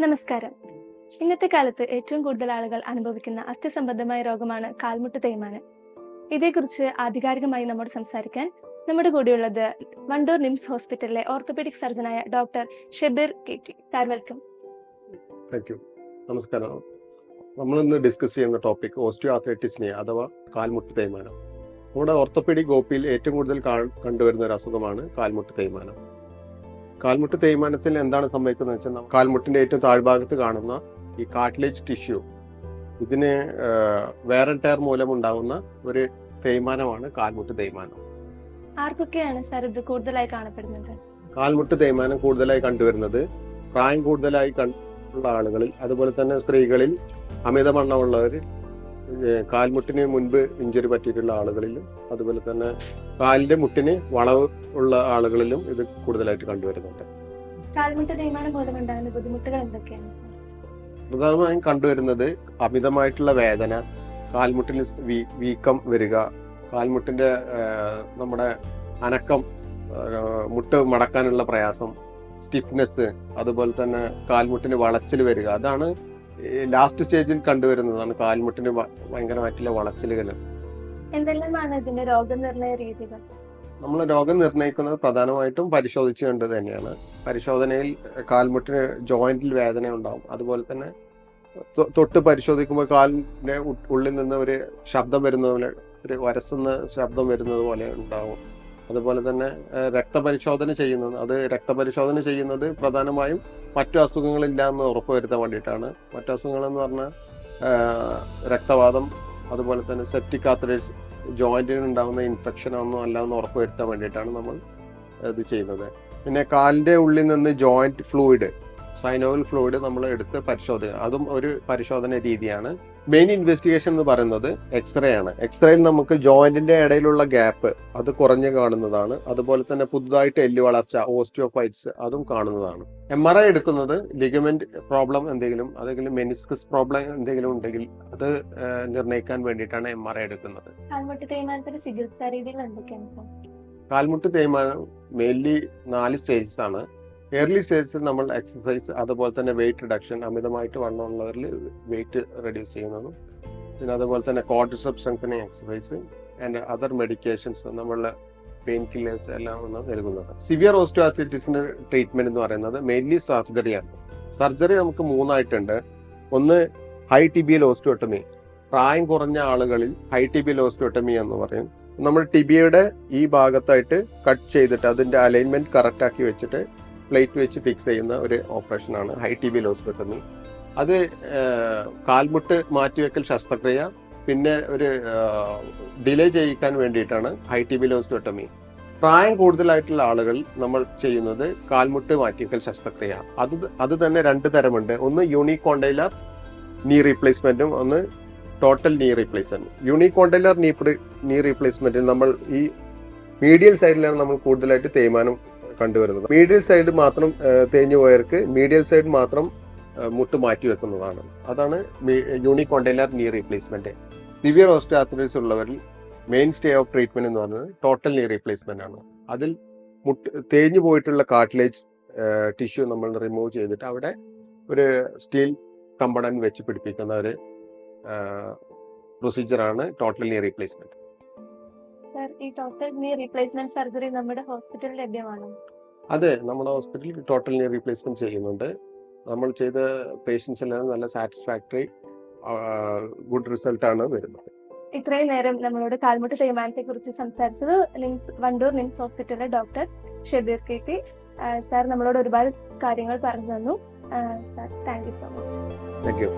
നമസ്കാരം. ഇന്നത്തെ കാലത്ത് ഏറ്റവും കൂടുതൽ ആളുകൾ അനുഭവിക്കുന്ന അസ്ഥിസംബന്ധമായ രോഗമാണ് കാൽമുട്ട് തേയ്മാനം. ഇതേക്കുറിച്ച് ആധികാരികമായി നമ്മോട് സംസാരിക്കാൻ നമ്മുടെ കൂടെയുള്ളത് വണ്ടൂർ നിംസ് ഹോസ്പിറ്റലിലെ ഓർത്തോപെഡിക് സർജനായ doctor Shebeer KT. Sir welcome. Thank you. നമസ്കാരം. നമ്മൾ ഇന്ന് ഡിസ്കസ് ചെയ്യുന്ന ടോപ്പിക് ഓസ്റ്റിയോആർത്രൈറ്റിസ് അഥവാ കാൽമുട്ട് തേയ്മാനം. നമ്മുടെ ഓർത്തോപെഡിക് ഒപിയിൽ ഏറ്റവും കൂടുതൽ കണ്ടുവരുന്ന ഒരു അസുഖമാണ് കാൽമുട്ട് തേയ്മാനം. കാൽമുട്ട് തേയ്മാനത്തിൽ എന്താണ് സംഭവിക്കുന്നത് വെച്ചാൽ കാൽമുട്ടിന്റെ ഏറ്റവും താഴ്ഭാഗത്ത് കാണുന്ന ഈ കാർട്ടിലേജ് ടിഷ്യൂ ഇതിന് വെയർ ആൻഡ് ടയർ മൂലം ഉണ്ടാകുന്ന ഒരു തേയ്മാനമാണ് കാൽമുട്ട് തേയ്മാനം. ആർക്കൊക്കെയാണ് സാർ ഇത് കൂടുതലായി കാണപ്പെടുന്നത്? കാൽമുട്ട് തേയ്മാനം കൂടുതലായി കണ്ടുവരുന്നത് പ്രായം കൂടുതലായി ഉള്ള ആളുകളിൽ, അതുപോലെ തന്നെ സ്ത്രീകളിൽ, അമിതവണ്ണമുള്ളവർ, കാൽമുട്ടിന് മുൻപ് ഇഞ്ചുറി പറ്റിയിട്ടുള്ള ആളുകളിലും, അതുപോലെ തന്നെ കാലിന്റെ മുട്ടിന് വളവ് ഉള്ള ആളുകളിലും ഇത് കൂടുതലായിട്ട് കണ്ടുവരുന്നുണ്ട്. കാൽമുട്ട് തേയ്മാനം മൂലമുണ്ടാകുന്ന ബുദ്ധിമുട്ടുകൾ എന്തൊക്കെയാണ്? പ്രധാനമായും കണ്ടുവരുന്നത് അമിതമായിട്ടുള്ള വേദന, കാൽമുട്ടിന് വീക്കം വരിക, കാൽമുട്ടിന്റെ നമ്മുടെ അനക്കം, മുട്ട് മടക്കാനുള്ള പ്രയാസം, സ്റ്റിഫ്നെസ്, അതുപോലെ തന്നെ കാൽമുട്ടിന് വളച്ചിൽ വരിക. അതാണ് ലാസ്റ്റ് സ്റ്റേജിൽ കണ്ടുവരുന്നതാണ് കാൽമുട്ടിന് ഭയങ്കരമായിട്ടുള്ള വളച്ചിലുകൾ. എന്തെല്ലാമാണ് ഇതിന്റെ രോഗനിർണയ രീതികൾ? നമ്മൾ രോഗം നിർണ്ണയിക്കുന്നത് പ്രധാനമായിട്ടും പരിശോധിച്ചുകൊണ്ട് തന്നെയാണ്. പരിശോധനയിൽ കാൽമുട്ടിന് ജോയിന്റിൽ വേദന ഉണ്ടാവും. അതുപോലെ തന്നെ തൊട്ട് പരിശോധിക്കുമ്പോൾ കാലിന്റെ ഉള്ളിൽ നിന്ന് ഒരു ശബ്ദം വരുന്നത് പോലെ, ഒരു വരസുന്ന ശബ്ദം വരുന്നത് പോലെ ഉണ്ടാവും. അതുപോലെ തന്നെ രക്തപരിശോധന ചെയ്യുന്നത് പ്രധാനമായും മറ്റു അസുഖങ്ങളില്ല എന്ന് ഉറപ്പുവരുത്താൻ വേണ്ടിയിട്ടാണ്. മറ്റു അസുഖങ്ങളെന്ന് പറഞ്ഞാൽ രക്തവാതം, അതുപോലെ തന്നെ സെപ്റ്റിക് ആർത്തറൈറ്റിസ്, ജോയിന്റിന് ഉണ്ടാകുന്ന ഇൻഫെക്ഷൻ ഒന്നും അല്ല എന്ന് ഉറപ്പുവരുത്താൻ വേണ്ടിയിട്ടാണ് നമ്മൾ ഇത് ചെയ്യുന്നത്. പിന്നെ കാലിന്റെ ഉള്ളിൽ നിന്ന് ജോയിന്റ് ഫ്ലൂയിഡ്, സൈനോവൽ ഫ്ലൂയിഡ് നമ്മൾ എടുത്ത് പരിശോധിക്കുക. അതും ഒരു പരിശോധന രീതിയാണ്. മെയിൻ ഇൻവെസ്റ്റിഗേഷൻ എന്ന് പറയുന്നത് എക്സ്റേ ആണ്. എക്സ്റേയിൽ നമുക്ക് ജോയിന്റിന്റെ ഇടയിലുള്ള ഗ്യാപ്പ് അത് കുറഞ്ഞു കാണുന്നതാണ്. അതുപോലെ തന്നെ പുതുതായിട്ട് എല്ല് വളർച്ച, ഓസ്റ്റിയോഫൈറ്റ്സ്, അതും കാണുന്നതാണ്. MRI എടുക്കുന്നത് ലിഗമെന്റ് പ്രോബ്ലം എന്തെങ്കിലും, അതെങ്കിലും മെനിസ്കസ് പ്രോബ്ലം എന്തെങ്കിലും ഉണ്ടെങ്കിൽ അത് നിർണ്ണയിക്കാൻ വേണ്ടിയിട്ടാണ് MRI എടുക്കുന്നത്. കാൽമുട്ട് തേയ്മാനത്തിന്റെ ചികിത്സാ രീതികൾ എന്തൊക്കെയാണ്? കാൽമുട്ട് തേയ്മാനം മെയിൻലി 4 സ്റ്റേജസ് ആണ്. ഏർലി സ്റ്റേജിൽ നമ്മൾ എക്സസൈസ്, അതുപോലെ തന്നെ വെയിറ്റ് റിഡക്ഷൻ, അമിതമായിട്ട് വണ്ണമുള്ളവരിൽ വെയിറ്റ് റെഡ്യൂസ് ചെയ്യുന്നതും, പിന്നെ അതുപോലെ തന്നെ quadriceps strengthening exercise and other medications, നമ്മളുടെ പെയിൻ കില്ലേഴ്സ് എല്ലാം നൽകുന്നത്. സിവിയർ ഓസ്റ്റിയോആർത്രൈറ്റിസിന്റെ ട്രീറ്റ്മെന്റ് എന്ന് പറയുന്നത് മെയിൻലി സർജറിയാണ്. സർജറി നമുക്ക് 3 ആയിട്ടുണ്ട്. ഒന്ന് ഹൈ ടിബിയൽ ഓസ്റ്റിയോട്ടമി. പ്രായം കുറഞ്ഞ ആളുകളിൽ ഹൈ ടിബിയൽ ഓസ്റ്റിയോട്ടമി എന്ന് പറയും. നമ്മൾ ടിബിയയുടെ ഈ ഭാഗത്തായിട്ട് കട്ട് ചെയ്തിട്ട് അതിന്റെ അലൈൻമെന്റ് കറക്റ്റ് ആക്കി വെച്ചിട്ട് പ്ലേറ്റ് വെച്ച് ഫിക്സ് ചെയ്യുന്ന ഒരു ഓപ്പറേഷനാണ് ഹൈ ടിബിയൽ ഓസ്റ്റിയോട്ടമി. അത് കാൽമുട്ട് മാറ്റിവെക്കൽ ശസ്ത്രക്രിയ, പിന്നെ ഒരു ഡിലേ ചെയ്യിക്കാൻ വേണ്ടിയിട്ടാണ് ഹൈ ടിബിയൽ ഓസ്റ്റിയോട്ടമി. പ്രായം കൂടുതലായിട്ടുള്ള ആളുകൾ നമ്മൾ ചെയ്യുന്നത് കാൽമുട്ട് മാറ്റിവെക്കൽ ശസ്ത്രക്രിയ. അത് തന്നെ 2 തരമുണ്ട്. ഒന്ന് യൂണികോണ്ടൈലർ നീ റീപ്ലേസ്മെന്റും, ഒന്ന് ടോട്ടൽ നീ റീപ്ലേസ്മെന്റ്. യൂണികോണ്ടൈലർ നീ റീപ്ലേസ്മെന്റിൽ നമ്മൾ ഈ മീഡിയൽ സൈഡിലാണ് നമ്മൾ കൂടുതലായിട്ട് തേയ്മാനം കണ്ടുവരുന്നത്. മീഡിയൽ സൈഡ് മാത്രം തേഞ്ഞു പോയവർക്ക് മീഡിയൽ സൈഡ് മാത്രം മുട്ട് മാറ്റി വെക്കുന്നതാണ്. അതാണ് unicondylar knee replacement. Severe osteoarthritis ഉള്ളവരിൽ മെയിൻ സ്റ്റേ ഓഫ് ട്രീറ്റ്മെന്റ് എന്ന് പറയുന്നത് ടോട്ടൽ നീ റീപ്ലേസ്മെന്റ് ആണ്. അതിൽ തേഞ്ഞു പോയിട്ടുള്ള കാർട്ടിലേജ് ടിഷ്യൂ നമ്മൾ റിമൂവ് ചെയ്തിട്ട് അവിടെ ഒരു സ്റ്റീൽ കമ്പണന്റ് വെച്ച് പിടിപ്പിക്കുന്ന ഒരു പ്രൊസീജിയറാണ് ടോട്ടൽ നീ റീപ്ലേസ്മെന്റ്. ഈ ടോട്ടൽ നീ റീപ്ലേസ്മെന്റ് സർജറി നമ്മുടെ ഹോസ്പിറ്റലിൽ ലഭ്യമാണോ? അതെ, നമ്മുടെ ഹോസ്പിറ്റലിൽ ടോട്ടൽ നീ റീപ്ലേസ്മെന്റ് ചെയ്യുന്നുണ്ട്. നമ്മൾ ചെയ്ത പേഷ്യൻസ് എല്ലാം നല്ല സാറ്റിസ്ഫാക്ടറി, ഗുഡ് റിസൾട്ട് ആണ് വരുന്നത്. ഇത്രയും നേരം നമ്മളോട് കാൽമുട്ട് തേയ്മാനത്തെ കുറിച്ച് സംസാരിച്ചത് വണ്ടൂർ നിംസ് ഹോസ്പിറ്റലിലെ ഡോക്ടർ ഷെബീർ KT. സാർ നമ്മളോട് ഒരുപാട് കാര്യങ്ങൾ പറഞ്ഞു തന്നു. Thank you so much. Thank you.